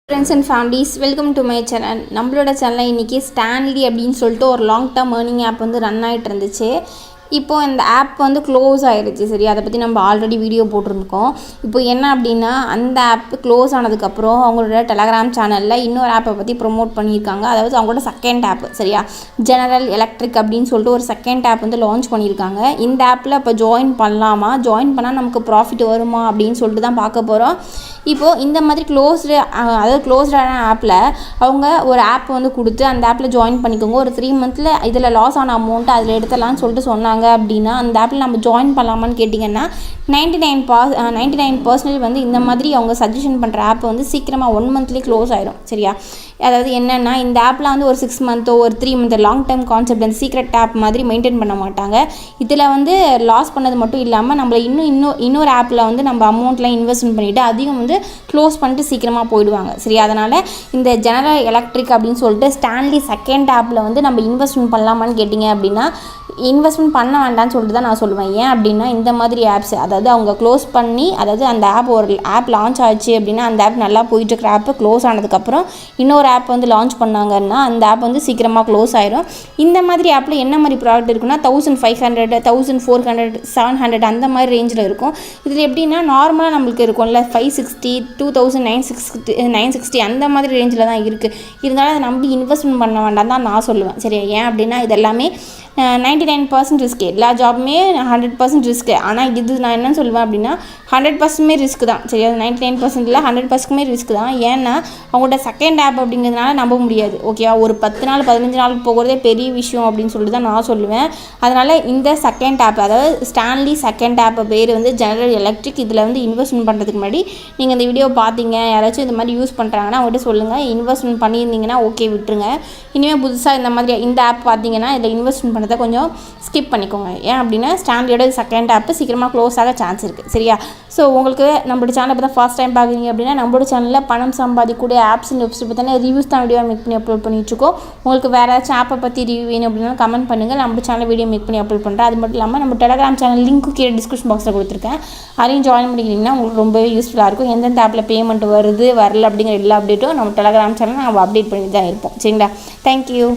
Friends and families welcome to my channel. நம்மளோட சேனலில் இன்றைக்கி ஸ்டான்லி அப்படின்னு சொல்லிட்டு ஒரு லாங் டேர்ம் ஏர்னிங் ஆப் வந்து ரன் ஆகிட்டு இருந்துச்சு. இப்போது இந்த ஆப் வந்து க்ளோஸ் ஆகிடுச்சு. சரி, அதை பற்றி நம்ம ஆல்ரெடி வீடியோ போட்டிருக்கோம். இப்போ என்ன அப்படின்னா, அந்த ஆப் க்ளோஸ் ஆனதுக்கப்புறம் அவங்களோட டெலகிராம் சேனலில் இன்னொரு ஆப்பை பற்றி ப்ரொமோட் பண்ணியிருக்காங்க. அதாவது அவங்களோட செகண்ட் ஆப், சரியா, ஜெனரல் எலக்ட்ரிக் அப்படின்னு சொல்லிட்டு ஒரு செகண்ட் ஆப் வந்து லான்ச் பண்ணியிருக்காங்க. இந்த ஆப்பில் இப்போ ஜாயின் பண்ணலாமா, ஜாயின் பண்ணால் நமக்கு ப்ராஃபிட் வருமா அப்படின்னு சொல்லிட்டு தான் பார்க்க போகிறோம். இப்போது இந்த மாதிரி க்ளோஸ்டான ஆப்பில் அவங்க ஒரு ஆப் வந்து கொடுத்து அந்த ஆப்பில் ஜாயின் பண்ணிக்கோங்க, ஒரு 3 மந்த்தில் இதில் லாஸ் ஆன அமௌண்ட்டு அதில் எடுத்துடலான்னு சொல்லிட்டு சொன்னாங்க. அப்படின்னா அந்த ஆப்பில் நம்ம ஜாயின் பண்ணலாமான்னு கேட்டிங்கன்னா 99% வந்து இந்த மாதிரி அவங்க சஜஷன் பண்ணுற ஆப் வந்து சீக்கிரமாக 1 மந்த்லேயே க்ளோஸ் ஆயிடும். சரியா, அதாவது என்னென்னா, இந்த ஆப்பில் வந்து ஒரு 6 மந்த்தோ ஒரு 3 மந்த் லாங் டைம் கான்செப்ட் அந்த சீக்ரெட் ஆப் மாதிரி மெயின்டைன் பண்ண மாட்டாங்க. இதில் வந்து லாஸ் பண்ணது மட்டும் இல்லாமல் நம்மளை இன்னொரு ஆப்பில் வந்து நம்ம அமௌண்ட்லாம் இன்வெஸ்ட்மெண்ட் பண்ணிவிட்டு அதிகம் வந்து க்ளோஸ் பண்ணிட்டு சீக்கிரமாக போயிடுவாங்க. சரி, அதனால் இந்த ஜெனரல் எலக்ட்ரிக் அப்படின்னு சொல்லிட்டு ஸ்டான்லி செகண்ட் ஆப்பில் வந்து நம்ம இன்வெஸ்ட்மெண்ட் பண்ணலாமான்னு கேட்டிங்க அப்படின்னா இன்வெஸ்ட்மெண்ட் பண்ண வேண்டாம்னு சொல்லிட்டு தான் நான் சொல்லுவேன். ஏன் அப்படின்னா, இந்த மாதிரி ஆப்ஸ், அதாவது அவங்க க்ளோஸ் பண்ணி, அதாவது அந்த ஒரு ஆப் லான்ச் ஆச்சு அப்படின்னா அந்த ஆப் நல்லா போயிட்டுருக்கிற ஆப்பு க்ளோஸ் ஆனதுக்கப்புறம் இன்னொரு ஆப் வந்து லான்ச் பண்ணாங்கன்னா அந்த ஆப் வந்து சீக்கிரமாக க்ளோஸ் ஆயிரும். இந்த மாதிரி ஆப்பில் என்ன மாதிரி ப்ராடக்ட் இருக்குன்னா 1500, 1400, 700 அந்த மாதிரி ரேஞ்சில் இருக்கும். இதில் எப்படின்னா, நார்மலாக நம்மளுக்கு இருக்கும்ல 560, 2960 அந்த மாதிரி ரேஞ்சில் தான் இருக்குது. இருந்தாலும் அதை நம்பி இன்வெஸ்ட்மெண்ட் பண்ண வேண்டாம் தான் நான் சொல்லுவேன். சரி, ஏன் அப்படின்னா இது எல்லாமே 99% ரிஸ்க்கு. எல்லா ஜாபுமே 100% ரிஸ்க்கு. ஆனால் இது நான் என்ன சொல்லுவேன் அப்படின்னா 100% ரிஸ்க் தான். சரி, அது 99% இல்லை, 100% ரிஸ்க் தான். ஏன்னா அவங்களோட செகண்ட் ஆப் அப்படிங்கிறதுனால நம்ப முடியாது. ஓகேவா, ஒரு 10 நாள் 15 நாளுக்கு போகிறதே பெரிய விஷயம் அப்படின்னு சொல்லிட்டு தான் நான் சொல்லுவேன். அதனால் இந்த செகண்ட் ஆப், அதாவது ஸ்டான்லி செகண்ட் ஆப் பேர் வந்து ஜெனரல் எலக்ட்ரிக். இதில் வந்து இன்வெஸ்ட்மெண்ட் பண்ணுறதுக்கு முன்னாடி நீங்கள் இந்த வீடியோ பார்த்தீங்க, யாராச்சும் இந்த மாதிரி யூஸ் பண்ணுறாங்கன்னா அவங்கள்ட்ட சொல்லுங்கள். இன்வெஸ்ட்மெண்ட் பண்ணியிருந்தீங்கன்னா ஓகே, விட்டுருங்க. இனிமேல் புதுசாக இந்த மாதிரி இந்த ஆப் பார்த்தீங்கன்னா இதில் இன்வெஸ்ட்மெண்ட் பண்ணுறதை கொஞ்சம் ஸ்கிப் பண்ணிக்கோங்க. ஏன் அப்படின்னா ஸ்டான்லியோட செகண்ட் ஆப் சீக்கிரமாக க்ளோஸ் ஆக சான்ஸ் இருக்குது. சரியா, ஸோ உங்களுக்கு நம்மளோட சேனலை இப்போ தான் ஃபர்ஸ்ட் டைம் பார்க்குறீங்க அப்படின்னா நம்மளோட சேனலில் பணம் சம்பாதிக்கக்கூடிய ஆப்ஸ் அண்ட் வெப்சைட் பற்றின ரிவ்யூஸ் தான் வீடியோ மேக் பண்ணி அப்லோட் பண்ணிட்டுருக்கோம். உங்களுக்கு வேறு ஏதாச்சும் ஆப்பை பற்றி ரிவ்யூ வேணும் அப்படின்னா கமெண்ட் பண்ணுங்கள். நம்மளோட சேனல் வீடியோ மேக் பண்ணி அப்லோட் பண்ணுறேன். அது மட்டும் இல்லாமல் நம்ம டெலகிராம் சேனல் லிங்க்கு கீழே டிஸ்கிரிப்ஷன் பாக்ஸில் கொடுத்துருக்கேன். அதையும் ஜாயின் பண்ணிக்கிட்டிங்கன்னா உங்களுக்கு ரொம்பவே யூஸ்ஃபுல்லாக இருக்கும். எந்தெந்த ஆப்பில் பேமெண்ட் வருது வரல அப்படிங்கிற எல்லா அப்டேட்டும் நம்ம டெலகிராம் சேனல் நம்ம அப்டேட் பண்ணி தான் இருப்போம். சரிங்களா, தேங்க்யூ.